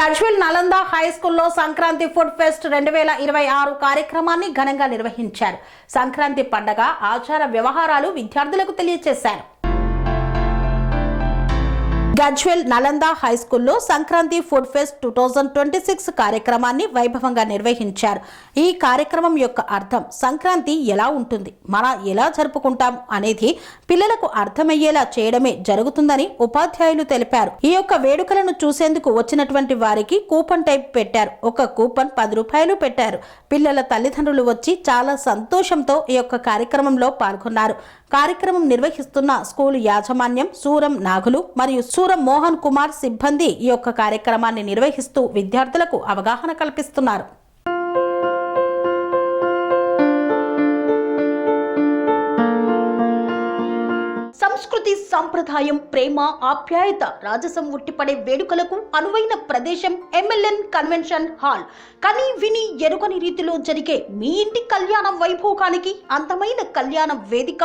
Gajwel Nalanda high స్కూల్లో Sankranti food fest 2026 కార్యక్రమాన్ని ఘనంగా నిర్వహించారు. సంక్రాంతి పండగ ఆచార వ్యవహారాలు విద్యార్థులకు తెలియజేశారు. గజ్వేల్ నలంద హై స్కూల్లో సంక్రాంతి ఫుడ్ ఫెస్ట్ 2026 కార్యక్రమాన్ని వైభవంగా నిర్వహించారు. ఈ కార్యక్రమం యొక్క అర్థం సంక్రాంతి ఎలా ఉంటుంది, మనం ఎలా జరుపుకుంటాం అనేది పిల్లలకు అర్థమయ్యేలా చేయడమే జరుగుతుందని ఉపాధ్యాయులు తెలిపారు. ఈ యొక్క వేడుకలను చూసేందుకు వచ్చినటువంటి వారికి కూపన్ టైప్ పెట్టారు. ఒక కూపన్ 10 రూపాయలు పెట్టారు. పిల్లల తల్లిదండ్రులు వచ్చి చాలా సంతోషంతో ఈ యొక్క కార్యక్రమంలో పాల్గొన్నారు. కార్యక్రమం నిర్వహిస్తున్న స్కూల్ యాజమాన్యం సూరం నాగులు మరియు సూరం మోహన్ కుమార్ సిబ్బంది ఈ యొక్క కార్యక్రమాన్ని నిర్వహిస్తూ విద్యార్థులకు అవగాహన కల్పిస్తున్నారు. సంస్కృతి, సంప్రదాయం, ప్రేమ, ఆప్యాయత రాజసం ఉట్టిపడే వేడుకలకు అనువైన ప్రదేశం ఎంఎల్ఎన్ కన్వెన్షన్ హాల్. కని విని ఎరుగని రీతిలో జరిగే మీ ఇంటి కళ్యాణ వైభోగానికి అందమైన కళ్యాణ వేదిక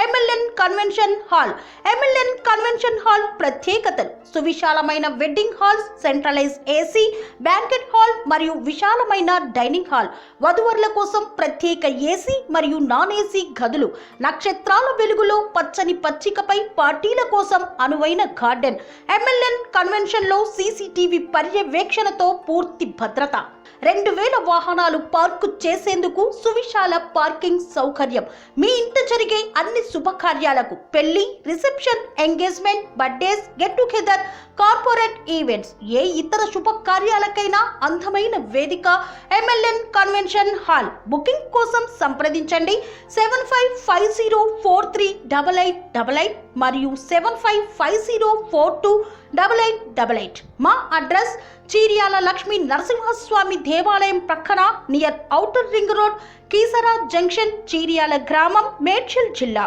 MLN convention hall. MLN convention hall ప్రత్యేకతలు: సువిశాలమైన wedding halls, centralise AC banquet hall మరియు విశాలమైన డైనింగ్ హాల్, వధువరుల కోసం ప్రత్యేక ఏసీ మరియు నాన్ ఏసీ గదులు, నక్షత్రాల వెలుగులో పచ్చని పచ్చికపై పార్టీల కోసం అనువైన గార్డెన్. ఎంఎల్ఎన్ కన్వెన్షన్ లో సీసీటీవీ పర్యవేక్షణతో పూర్తి భద్రత, 2000 వాహనాలు పార్కు చేసేందుకు సువిశాల పార్కింగ్ సౌకర్యం. మీ ఇంట జరిగే అన్ని శుభకార్యాలకు, పెళ్లి, reception, engagement, birthdays, get together, corporate events, ఏ ఇతర శుభకార్యాలకైనా అందమైన వేదిక ఎంఎల్ఎన్ కన్వెన్షన్ హాల్. బుకింగ్ కోసం సంప్రదించండి 7550438888 మరియు 7550428888. మా అడ్రస్ చీర్యాల లక్ష్మీ నరసింహస్వామి దేవాలయం ప్రక్కన, near outer ring road, Keesara junction, Cheeryal గ్రామం, మేడ్చల్ జిల్లా.